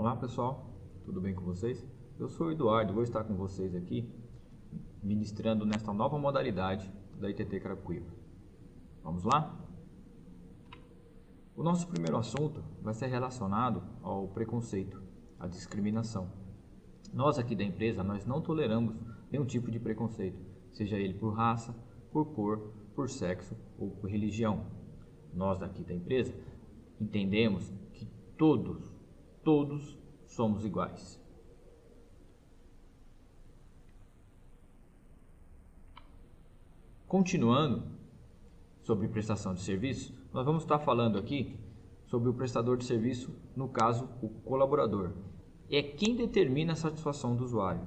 Olá pessoal, tudo bem com vocês? Eu sou o Eduardo, vou estar com vocês aqui ministrando nesta nova modalidade da ITT Carapicuíba. Vamos lá? O nosso primeiro assunto vai ser relacionado ao preconceito, à discriminação. Nós aqui da empresa, nós não toleramos nenhum tipo de preconceito, seja ele por raça, por cor, por sexo ou por religião. Nós aqui da empresa entendemos que todos somos iguais. Continuando sobre prestação de serviço, nós vamos estar falando aqui sobre o prestador de serviço, no caso, o colaborador. É quem determina a satisfação do usuário.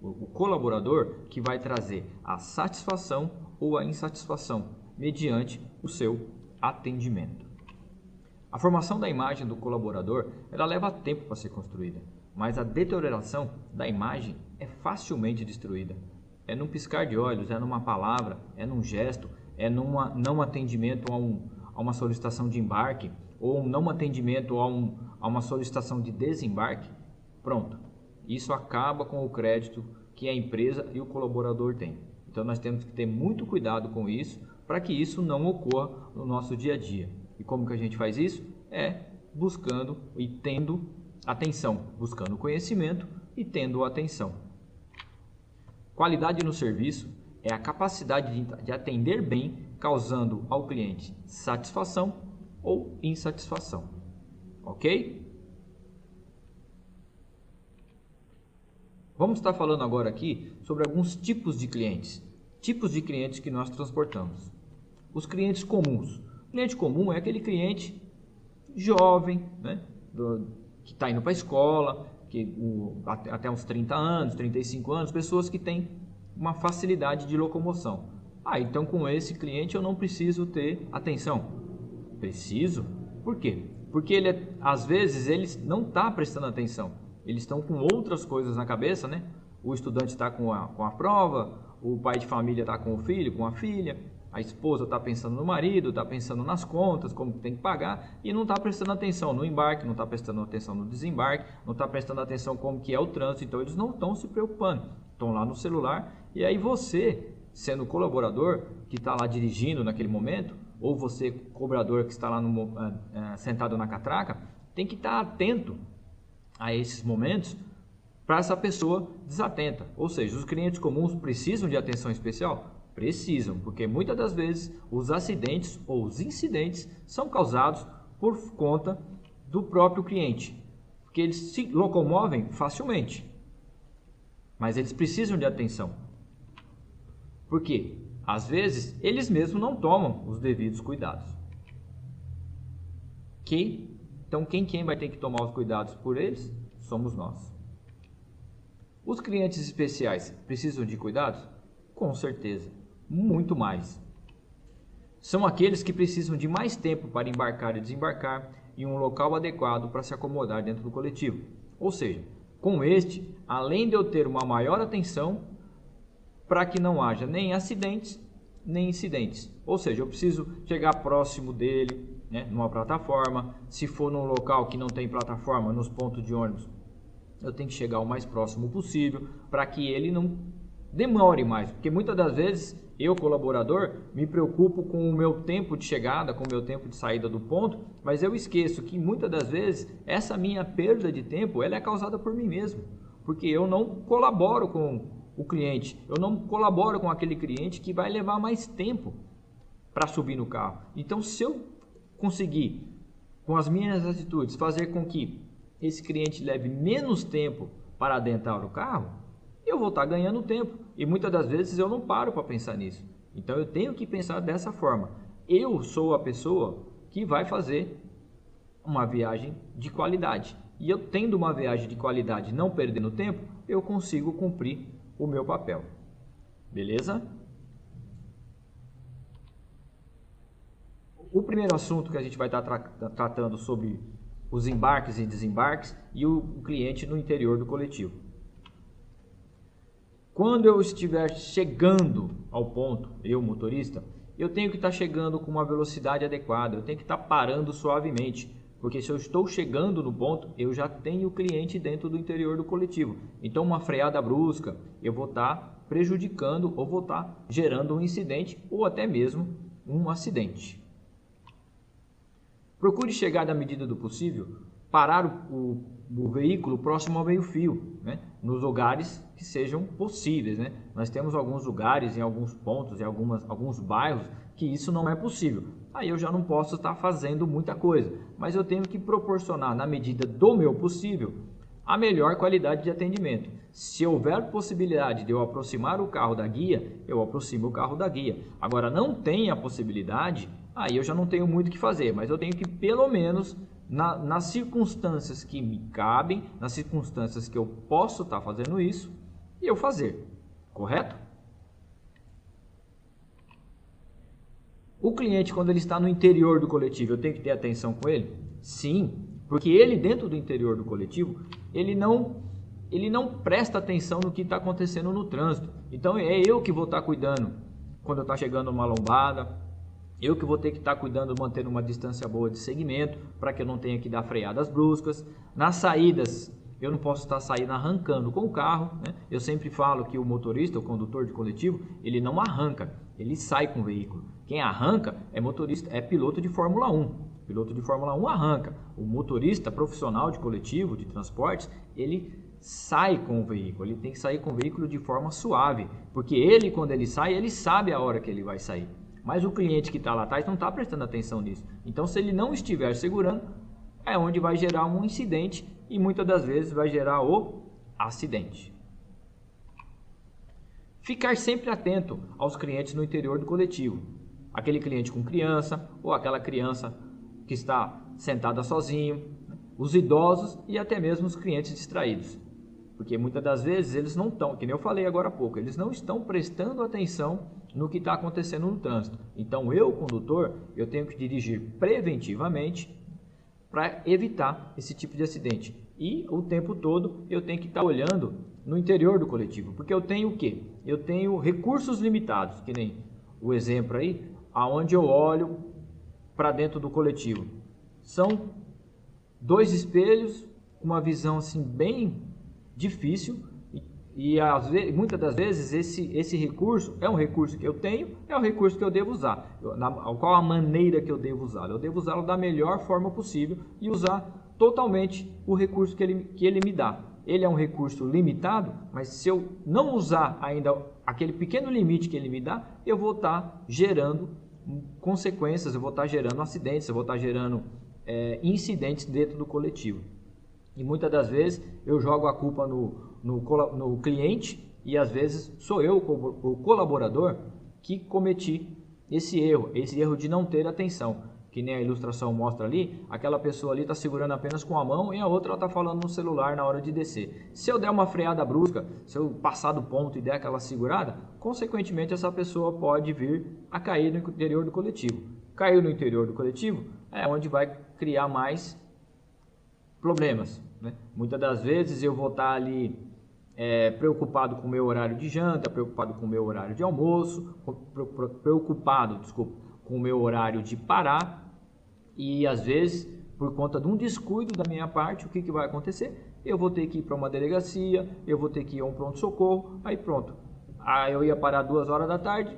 O colaborador que vai trazer a satisfação ou a insatisfação mediante o seu atendimento. A formação da imagem do colaborador, ela leva tempo para ser construída, mas a deterioração da imagem é facilmente destruída. É num piscar de olhos, é numa palavra, é num gesto, é não atendimento a uma solicitação de embarque ou não atendimento a uma solicitação de desembarque. Pronto, isso acaba com o crédito que a empresa e o colaborador têm. Então nós temos que ter muito cuidado com isso para que isso não ocorra no nosso dia a dia. E como que a gente faz isso? É buscando e tendo atenção, buscando conhecimento e tendo atenção. Qualidade no serviço é a capacidade de atender bem, causando ao cliente satisfação ou insatisfação. Ok? Vamos estar falando agora aqui sobre alguns tipos de clientes que nós transportamos. Os clientes comuns. O cliente comum é aquele cliente jovem, né, que está indo para a escola, até uns 30 anos, 35 anos, pessoas que têm uma facilidade de locomoção. Então com esse cliente eu não preciso ter atenção. Preciso? Por quê? Porque às vezes ele não está prestando atenção. Eles estão com outras coisas na cabeça, né? O estudante está com a prova, o pai de família está com o filho, com a filha, a esposa está pensando no marido, está pensando nas contas, como tem que pagar, e não está prestando atenção no embarque, não está prestando atenção no desembarque, não está prestando atenção como que é o trânsito. Então eles não estão se preocupando, estão lá no celular. E aí você, sendo colaborador que está lá dirigindo naquele momento, ou você cobrador que está lá sentado na catraca, tem que estar atento a esses momentos para essa pessoa desatenta. Ou seja, os clientes comuns precisam de atenção especial? Precisam, porque muitas das vezes os acidentes ou os incidentes são causados por conta do próprio cliente, porque eles se locomovem facilmente, mas eles precisam de atenção. Por quê? Às vezes eles mesmos não tomam os devidos cuidados. Então quem vai ter que tomar os cuidados por eles? Somos nós. Os clientes especiais precisam de cuidados? Com certeza, muito mais. São aqueles que precisam de mais tempo para embarcar e desembarcar em um local adequado para se acomodar dentro do coletivo. Ou seja, com este, além de eu ter uma maior atenção para que não haja nem acidentes, nem incidentes. Ou seja, eu preciso chegar próximo dele, né, numa plataforma. Se for num local que não tem plataforma, nos pontos de ônibus, eu tenho que chegar o mais próximo possível para que ele não demore mais. Porque muitas das vezes eu, colaborador, me preocupo com o meu tempo de chegada, com o meu tempo de saída do ponto, mas eu esqueço que muitas das vezes essa minha perda de tempo ela é causada por mim mesmo. Porque eu não colaboro com o cliente, eu não colaboro com aquele cliente que vai levar mais tempo para subir no carro. Então, se eu conseguir, com as minhas atitudes, fazer com que esse cliente leve menos tempo para adentrar o carro, eu vou estar ganhando tempo. E muitas das vezes eu não paro para pensar nisso. Então eu tenho que pensar dessa forma. Eu sou a pessoa que vai fazer uma viagem de qualidade. E eu tendo uma viagem de qualidade, não perdendo tempo, eu consigo cumprir o meu papel. Beleza? O primeiro assunto que a gente vai estar tratando sobre os embarques e desembarques e o cliente no interior do coletivo. Quando eu estiver chegando ao ponto, eu motorista, eu tenho que estar chegando com uma velocidade adequada, eu tenho que estar parando suavemente. Porque se eu estou chegando no ponto, eu já tenho o cliente dentro do interior do coletivo. Então uma freada brusca, eu vou estar prejudicando ou vou estar gerando um incidente ou até mesmo um acidente. Procure chegar na medida do possível, parar o veículo próximo ao meio-fio, né? Nos lugares que sejam possíveis, né? Nós temos alguns lugares, em alguns pontos, em alguns bairros, que isso não é possível. Aí eu já não posso estar fazendo muita coisa, mas eu tenho que proporcionar, na medida do meu possível, a melhor qualidade de atendimento. Se houver possibilidade de eu aproximar o carro da guia, eu aproximo o carro da guia. Agora, não tem a possibilidade, aí eu já não tenho muito o que fazer, mas eu tenho que, pelo menos, nas circunstâncias que me cabem, nas circunstâncias que eu posso estar fazendo isso, eu fazer, correto? O cliente, quando ele está no interior do coletivo, eu tenho que ter atenção com ele? Sim, porque ele dentro do interior do coletivo, ele não presta atenção no que está acontecendo no trânsito. Então é eu que vou estar cuidando quando eu estou chegando numa lombada, eu que vou ter que estar cuidando, mantendo uma distância boa de segmento, para que eu não tenha que dar freadas bruscas. Nas saídas, eu não posso estar saindo arrancando com o carro, né? Eu sempre falo que o motorista, o condutor de coletivo, ele não arranca, ele sai com o veículo. Quem arranca é motorista, é piloto de Fórmula 1. O piloto de Fórmula 1 arranca. O motorista profissional de coletivo, de transportes, ele sai com o veículo. Ele tem que sair com o veículo de forma suave, porque ele, quando ele sai, ele sabe a hora que ele vai sair. Mas o cliente que está lá atrás não está prestando atenção nisso. Então, se ele não estiver segurando, é onde vai gerar um incidente e muitas das vezes vai gerar o acidente. Ficar sempre atento aos clientes no interior do coletivo. Aquele cliente com criança ou aquela criança que está sentada sozinho, os idosos e até mesmo os clientes distraídos. Porque muitas das vezes eles não estão, que nem eu falei agora há pouco, eles não estão prestando atenção no que está acontecendo no trânsito. Então eu, condutor, eu tenho que dirigir preventivamente para evitar esse tipo de acidente. E o tempo todo eu tenho que estar olhando no interior do coletivo, porque eu tenho o quê? Eu tenho recursos limitados, que nem o exemplo aí, aonde eu olho para dentro do coletivo. São 2 espelhos, uma visão assim bem difícil e muitas das vezes esse recurso é um recurso que eu tenho, é um recurso que eu devo usar. Qual a maneira que eu devo usá-lo? Eu devo usá-lo da melhor forma possível e usar totalmente o recurso que ele me dá. Ele é um recurso limitado, mas se eu não usar ainda aquele pequeno limite que ele me dá, eu vou estar gerando consequências, eu vou estar gerando acidentes, eu vou estar gerando incidentes dentro do coletivo. E muitas das vezes eu jogo a culpa no cliente e às vezes sou eu, o colaborador, que cometi esse erro de não ter atenção. Que nem a ilustração mostra ali, aquela pessoa ali está segurando apenas com a mão e a outra está falando no celular na hora de descer. Se eu der uma freada brusca, se eu passar do ponto e der aquela segurada, consequentemente essa pessoa pode vir a cair no interior do coletivo. Caiu no interior do coletivo é onde vai criar mais problemas, né? Muitas das vezes eu vou estar ali preocupado com o meu horário de janta, preocupado com o meu horário de almoço, preocupado, com o meu horário de parar e às vezes por conta de um descuido da minha parte, o que vai acontecer? Eu vou ter que ir para uma delegacia, eu vou ter que ir a um pronto-socorro, aí pronto. Aí eu ia parar 2 horas da tarde,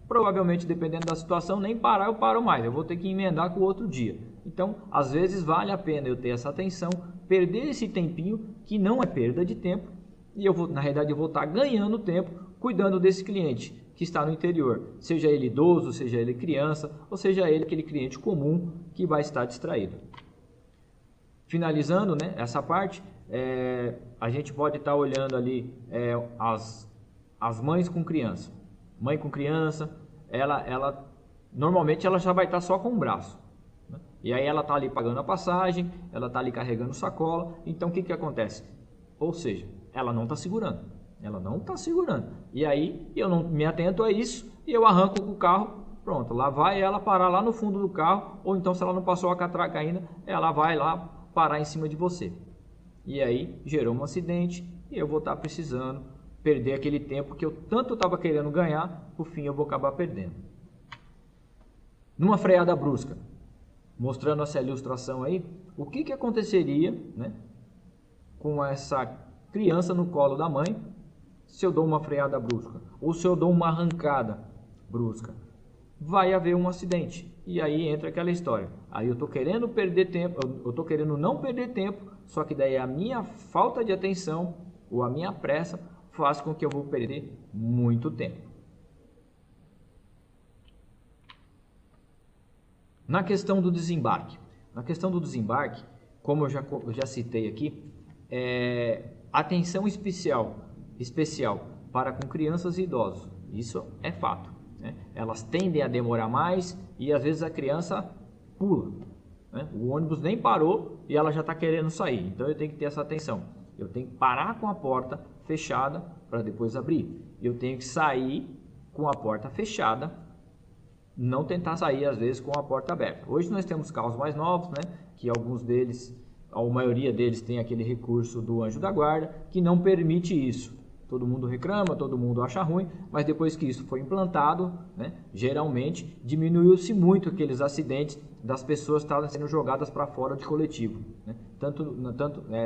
provavelmente dependendo da situação, nem parar eu paro mais, eu vou ter que emendar com o outro dia. Então, às vezes vale a pena eu ter essa atenção, perder esse tempinho, que não é perda de tempo, e na realidade eu vou estar ganhando tempo cuidando desse cliente que está no interior, seja ele idoso, seja ele criança, ou seja ele aquele cliente comum que vai estar distraído. Finalizando, né, essa parte, a gente pode estar olhando ali as mães com criança. Mãe com criança, normalmente ela já vai estar só com o braço, né? E aí ela está ali pagando a passagem, ela está ali carregando sacola, então o que acontece? Ou seja, ela não está segurando. Ela não está segurando. E aí eu não me atento a isso e eu arranco com o carro. Pronto, lá vai ela parar lá no fundo do carro. Ou então, se ela não passou a catraca ainda, ela vai lá parar em cima de você. E aí gerou um acidente e eu vou estar precisando perder aquele tempo que eu tanto estava querendo ganhar. Por fim, eu vou acabar perdendo. Numa freada brusca, mostrando essa ilustração aí, O que aconteceria, né, com essa criança no colo da mãe se eu dou uma freada brusca ou se eu dou uma arrancada brusca? Vai haver um acidente. E aí entra aquela história. Aí eu tô querendo perder tempo, eu tô querendo não perder tempo, só que daí a minha falta de atenção ou a minha pressa faz com que eu vou perder muito tempo. Na questão do desembarque. Na questão do desembarque, como eu já citei aqui, atenção especial para com crianças e idosos. Isso é fato, né? Elas tendem a demorar mais e às vezes a criança pula, né? O ônibus nem parou e ela já está querendo sair. Então eu tenho que ter essa atenção. Eu tenho que parar com a porta fechada para depois abrir. Eu tenho que sair com a porta fechada, não tentar sair às vezes com a porta aberta. Hoje nós temos carros mais novos, né? Que alguns deles, a maioria deles tem aquele recurso do anjo da guarda que não permite isso. Todo mundo reclama, todo mundo acha ruim, mas depois que isso foi implantado, né, geralmente diminuiu-se muito aqueles acidentes das pessoas estarem sendo jogadas para fora de coletivo, né?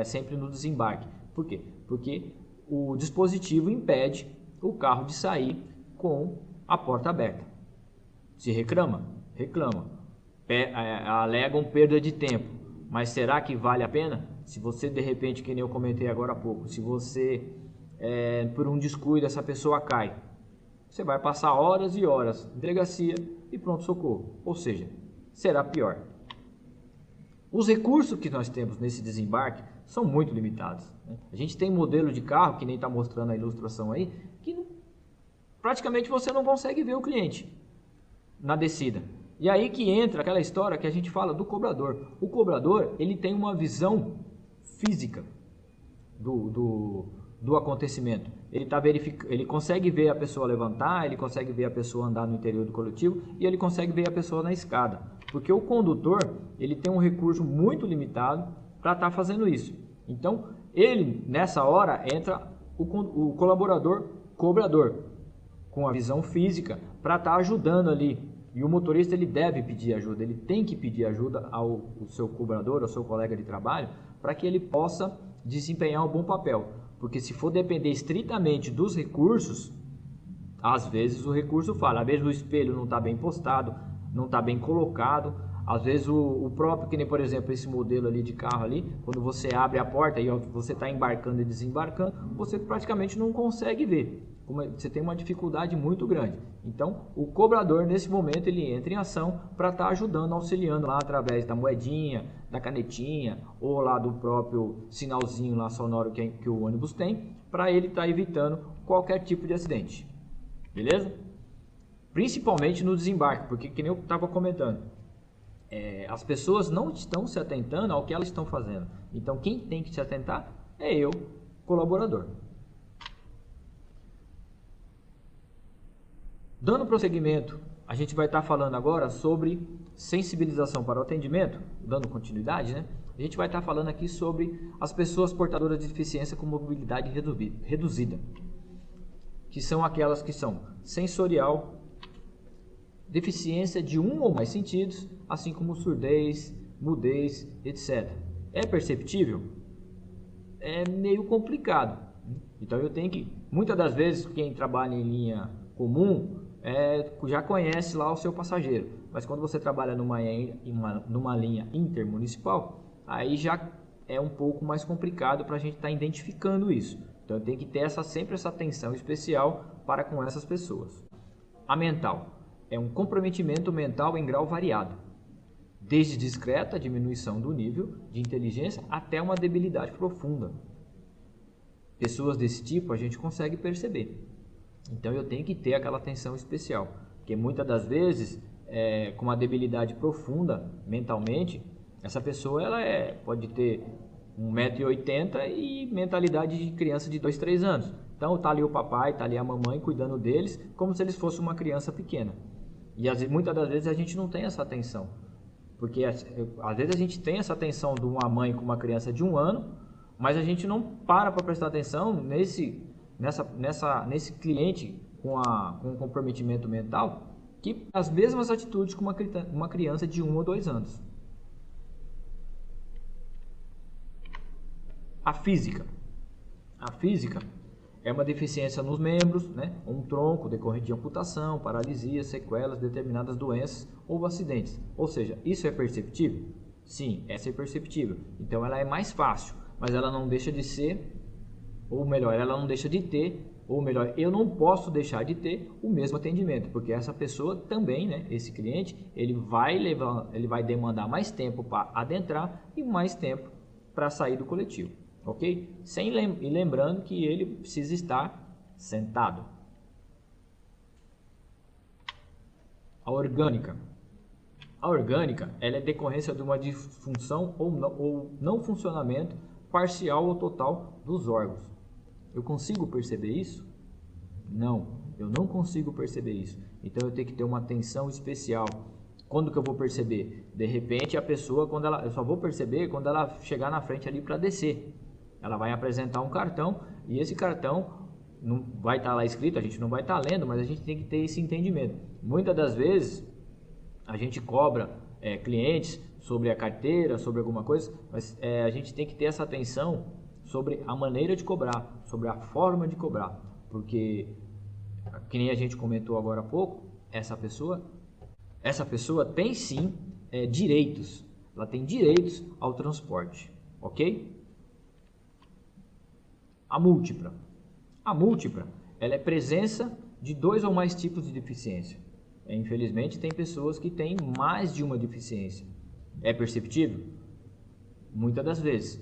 Sempre no desembarque. Por quê? Porque o dispositivo impede o carro de sair com a porta aberta. Se reclama? Reclama. Alegam perda de tempo. Mas será que vale a pena? Se você, de repente, que nem eu comentei agora há pouco, se você, por um descuido, essa pessoa cai, você vai passar horas e horas em delegacia e pronto-socorro. Ou seja, será pior. Os recursos que nós temos nesse desembarque são muito limitados, né? A gente tem modelo de carro, que nem está mostrando a ilustração aí, que praticamente você não consegue ver o cliente na descida. E aí que entra aquela história que a gente fala do cobrador. O cobrador, ele tem uma visão física do acontecimento. Ele consegue ver a pessoa levantar, ele consegue ver a pessoa andar no interior do coletivo e ele consegue ver a pessoa na escada. Porque o condutor, ele tem um recurso muito limitado para estar fazendo isso. Então, ele, nessa hora, entra o colaborador cobrador, com a visão física, para estar ajudando ali. E o motorista, ele deve pedir ajuda, ele tem que pedir ajuda ao seu cobrador, ao seu colega de trabalho, para que ele possa desempenhar um bom papel. Porque se for depender estritamente dos recursos, às vezes o recurso falha, às vezes o espelho não está bem postado, não está bem colocado, às vezes o próprio, que nem por exemplo esse modelo ali de carro ali, quando você abre a porta e você está embarcando e desembarcando, você praticamente não consegue ver. Você tem uma dificuldade muito grande. Então, o cobrador, nesse momento, ele entra em ação para estar ajudando, auxiliando lá através da moedinha, da canetinha, ou lá do próprio sinalzinho lá sonoro que o ônibus tem, para ele estar evitando qualquer tipo de acidente. Beleza? Principalmente no desembarque, porque, que nem eu estava comentando, as pessoas não estão se atentando ao que elas estão fazendo. Então, quem tem que se atentar é eu, colaborador. Dando prosseguimento, a gente vai estar falando agora sobre sensibilização para o atendimento, dando continuidade, né? A gente vai estar falando aqui sobre as pessoas portadoras de deficiência com mobilidade reduzida, que são aquelas que são sensorial, deficiência de um ou mais sentidos, assim como surdez, mudez, etc. É perceptível? É meio complicado. Então eu tenho que, muitas das vezes, quem trabalha em linha comum já conhece lá o seu passageiro, mas quando você trabalha numa linha intermunicipal, aí já é um pouco mais complicado para a gente estar identificando isso. Então tem que ter sempre essa atenção especial para com essas pessoas. A mental é um comprometimento mental em grau variado, desde discreta diminuição do nível de inteligência até uma debilidade profunda. Pessoas desse tipo a gente consegue perceber. Então eu tenho que ter aquela atenção especial, porque muitas das vezes, com uma debilidade profunda mentalmente, essa pessoa pode ter 1,80 m e mentalidade de criança de 2, 3 anos. Então está ali o papai, está ali a mamãe cuidando deles como se eles fossem uma criança pequena. E muitas das vezes a gente não tem essa atenção, porque às vezes a gente tem essa atenção de uma mãe com uma criança de 1 ano, mas a gente não para prestar atenção nesse cliente com um comprometimento mental, que as mesmas atitudes com uma criança de 1 ou 2 anos. A física. A física é uma deficiência nos membros, né? Um tronco decorrente de amputação, paralisia, sequelas, determinadas doenças ou acidentes. Ou seja, isso é perceptível? Sim, essa é perceptível. Então ela é mais fácil, mas ela não deixa de ser, ou melhor, ela não deixa de ter, ou melhor, eu não posso deixar de ter o mesmo atendimento, porque essa pessoa também, né, esse cliente, ele vai demandar mais tempo para adentrar e mais tempo para sair do coletivo, ok? E lembrando que ele precisa estar sentado. A orgânica. A orgânica, ela é decorrência de uma disfunção ou não funcionamento parcial ou total dos órgãos. Eu consigo perceber isso? Não, eu não consigo perceber isso. Então eu tenho que ter uma atenção especial. Quando que eu vou perceber? De repente a pessoa, eu só vou perceber quando ela chegar na frente ali para descer. Ela vai apresentar um cartão e esse cartão não vai estar lá escrito, a gente não vai estar lendo, mas a gente tem que ter esse entendimento. Muitas das vezes a gente cobra clientes sobre a carteira, sobre alguma coisa, mas a gente tem que ter essa atenção sobre a maneira de cobrar, sobre a forma de cobrar, porque, que nem a gente comentou agora há pouco, essa pessoa tem sim direitos, ela tem direitos ao transporte, ok? A múltipla, ela é presença de 2 ou mais tipos de deficiência. Infelizmente tem pessoas que têm mais de uma deficiência. É perceptível? Muitas das vezes.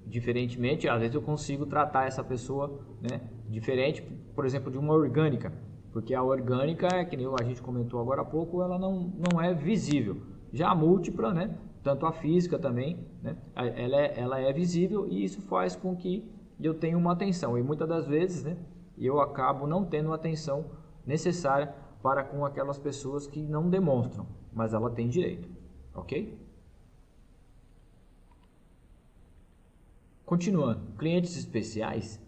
Diferentemente, às vezes eu consigo tratar essa pessoa, né, diferente, por exemplo, de uma orgânica, porque a orgânica, que nem a gente comentou agora há pouco, ela não é visível. Já a múltipla, né, tanto a física também, né, ela é visível e isso faz com que eu tenha uma atenção. E muitas das vezes, né, eu acabo não tendo a atenção necessária para com aquelas pessoas que não demonstram, mas ela tem direito, ok? Continuando, clientes especiais.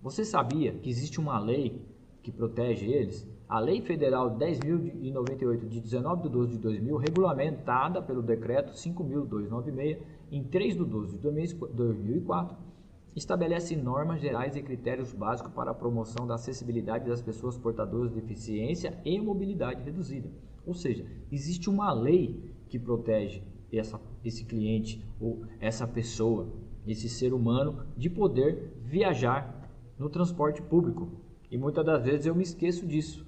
Você sabia que existe uma lei que protege eles? A Lei Federal 10.098 de 19/12/2000, regulamentada pelo Decreto 5.296 em 3/12/2004, estabelece normas gerais e critérios básicos para a promoção da acessibilidade das pessoas portadoras de deficiência e mobilidade reduzida. Ou seja, existe uma lei que protege esse cliente ou essa pessoa, esse ser humano, de poder viajar no transporte público. E muitas das vezes eu me esqueço disso.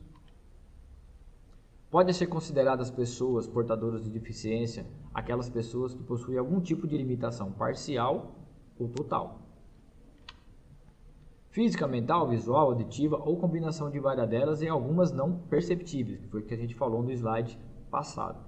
Podem ser consideradas pessoas portadoras de deficiência aquelas pessoas que possuem algum tipo de limitação parcial ou total. Física, mental, visual, auditiva ou combinação de várias delas e algumas não perceptíveis, que foi o que a gente falou no slide passado.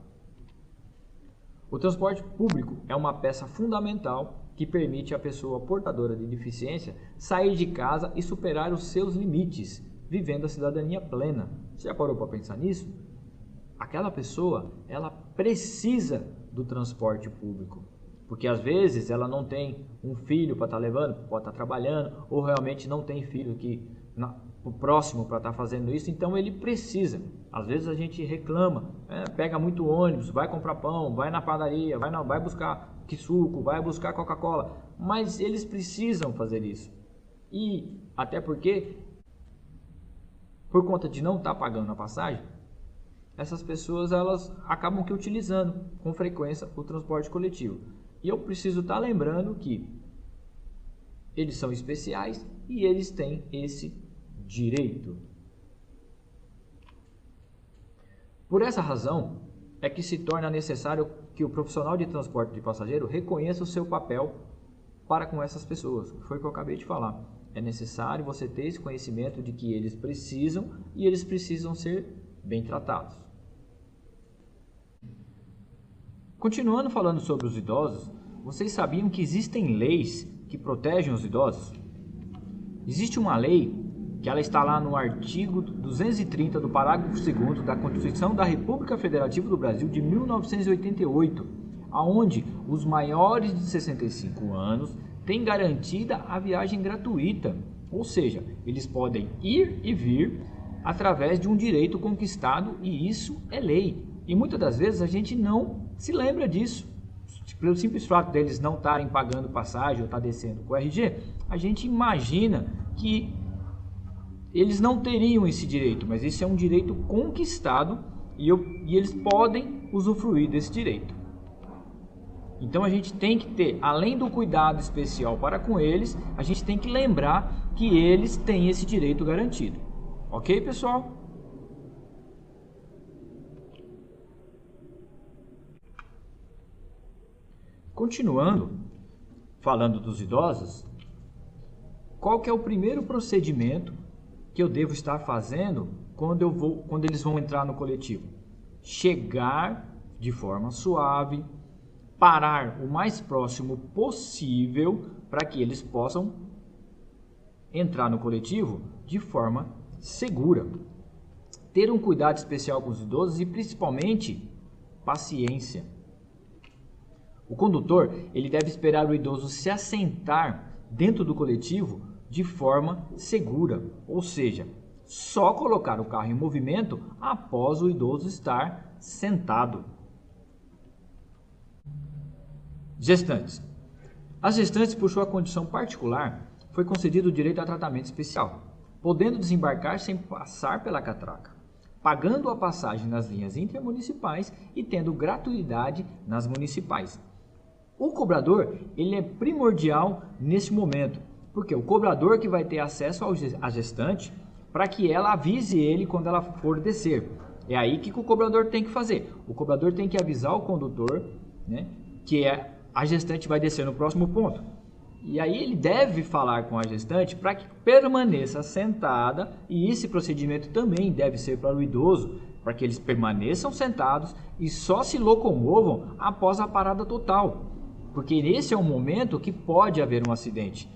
O transporte público é uma peça fundamental que permite à pessoa portadora de deficiência sair de casa e superar os seus limites, vivendo a cidadania plena. Você já parou para pensar nisso? Aquela pessoa, ela precisa do transporte público, porque às vezes ela não tem um filho para estar levando, pode estar trabalhando, ou realmente não tem filho próximo para estar fazendo isso, então ele precisa. Às vezes a gente reclama, pega muito ônibus, vai comprar pão, vai na padaria, vai buscar suco, vai buscar Coca-Cola, mas eles precisam fazer isso. E até porque, por conta de não estar pagando a passagem, essas pessoas elas acabam que utilizando com frequência o transporte coletivo. E eu preciso estar lembrando que eles são especiais e eles têm esse direito. Por essa razão é que se torna necessário que o profissional de transporte de passageiro reconheça o seu papel para com essas pessoas. Foi o que eu acabei de falar. É necessário você ter esse conhecimento de que eles precisam e eles precisam ser bem tratados. Continuando falando sobre os idosos, vocês sabiam que existem leis que protegem os idosos? Existe uma lei que ela está lá no artigo 230 do parágrafo 2º da Constituição da República Federativa do Brasil de 1988, aonde os maiores de 65 anos têm garantida a viagem gratuita, ou seja, eles podem ir e vir através de um direito conquistado e isso é lei. E muitas das vezes a gente não se lembra disso. pelo simples fato deles não estarem pagando passagem ou estar descendo com o RG, a gente imagina que eles não teriam esse direito, mas esse é um direito conquistado e eles podem usufruir desse direito. Então a gente tem que ter, além do cuidado especial para com eles, a gente tem que lembrar que eles têm esse direito garantido. Ok, pessoal? Continuando, falando dos idosos, qual que é o primeiro procedimento que eu devo estar fazendo quando eles vão entrar no coletivo? Chegar de forma suave, parar o mais próximo possível para que eles possam entrar no coletivo de forma segura. Ter um cuidado especial com os idosos e principalmente paciência. O condutor, ele deve esperar o idoso se assentar dentro do coletivo de forma segura, ou seja, só colocar o carro em movimento após o idoso estar sentado. Gestantes. Às gestantes, por sua condição particular, foi concedido o direito a tratamento especial, podendo desembarcar sem passar pela catraca, pagando a passagem nas linhas intermunicipais e tendo gratuidade nas municipais. O cobrador, ele é primordial nesse momento, porque o cobrador que vai ter acesso à gestante para que ela avise ele quando ela for descer. É aí que o cobrador tem que fazer. O cobrador tem que avisar o condutor, né, que a gestante vai descer no próximo ponto. E aí ele deve falar com a gestante para que permaneça sentada, e esse procedimento também deve ser para o idoso, para que eles permaneçam sentados e só se locomovam após a parada total. Porque esse é um momento que pode haver um acidente.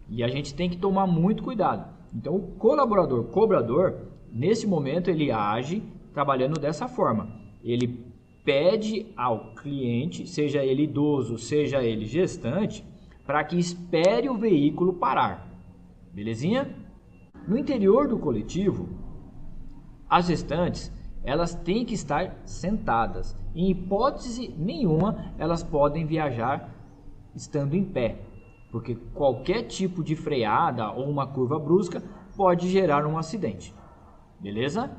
E a gente tem que tomar muito cuidado. Então o cobrador, nesse momento ele age trabalhando dessa forma. Ele pede ao cliente, seja ele idoso, seja ele gestante, para que espere o veículo parar. Belezinha? No interior do coletivo, as gestantes, elas têm que estar sentadas. Em hipótese nenhuma, elas podem viajar estando em pé, porque qualquer tipo de freada ou uma curva brusca pode gerar um acidente. Beleza?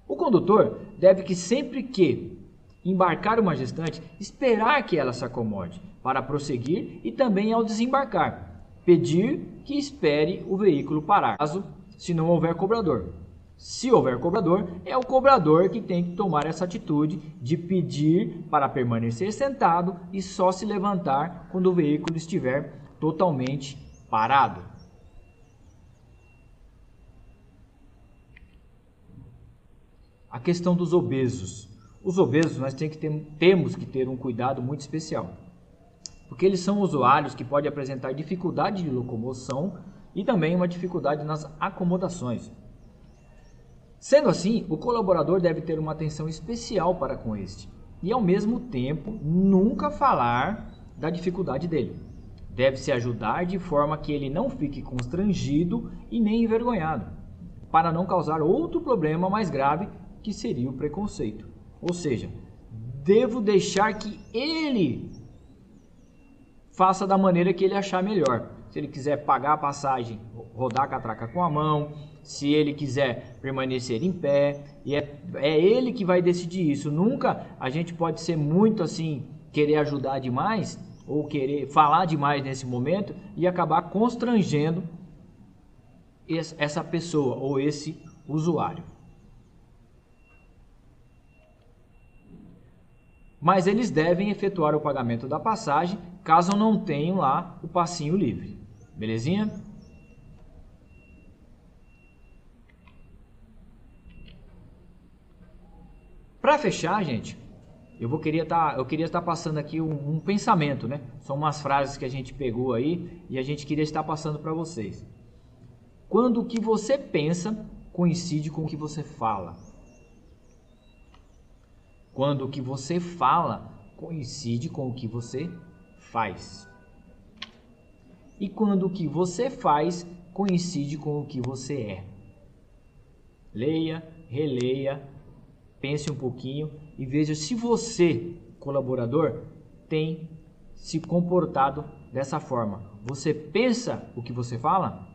O condutor deve que sempre que embarcar uma gestante, esperar que ela se acomode para prosseguir e também ao desembarcar, pedir que espere o veículo parar, caso se não houver cobrador. Se houver cobrador, é o cobrador que tem que tomar essa atitude de pedir para permanecer sentado e só se levantar quando o veículo estiver totalmente parado. A questão dos obesos. Os obesos nós temos que ter um cuidado muito especial, porque eles são usuários que podem apresentar dificuldade de locomoção e também uma dificuldade nas acomodações. Sendo assim, o colaborador deve ter uma atenção especial para com este e, ao mesmo tempo, nunca falar da dificuldade dele. Deve-se ajudar de forma que ele não fique constrangido e nem envergonhado, para não causar outro problema mais grave, que seria o preconceito. Ou seja, devo deixar que ele faça da maneira que ele achar melhor. Se ele quiser pagar a passagem, rodar a catraca com a mão, se ele quiser permanecer em pé, e é ele que vai decidir isso. Nunca a gente pode ser muito assim, querer ajudar demais ou querer falar demais nesse momento e acabar constrangendo essa pessoa ou esse usuário. Mas eles devem efetuar o pagamento da passagem caso não tenham lá o passinho livre. Belezinha? Para fechar, gente, eu queria estar passando aqui um pensamento, né? São umas frases que a gente pegou aí e a gente queria estar passando para vocês. Quando o que você pensa coincide com o que você fala. Quando o que você fala coincide com o que você faz. E quando o que você faz coincide com o que você é. Leia, releia, pense um pouquinho e veja se você, colaborador, tem se comportado dessa forma. Você pensa o que você fala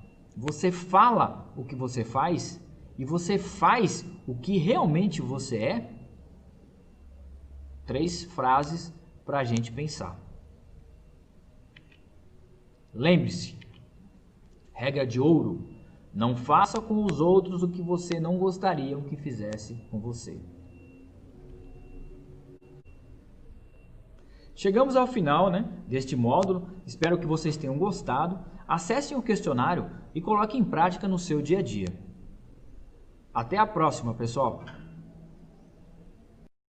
o que você faz e você faz o que realmente você é? 3 frases para a gente pensar. Lembre-se, regra de ouro, não faça com os outros o que você não gostaria que fizesse com você. Chegamos ao final, deste módulo, espero que vocês tenham gostado. Acessem o questionário e coloquem em prática no seu dia a dia. Até a próxima, pessoal!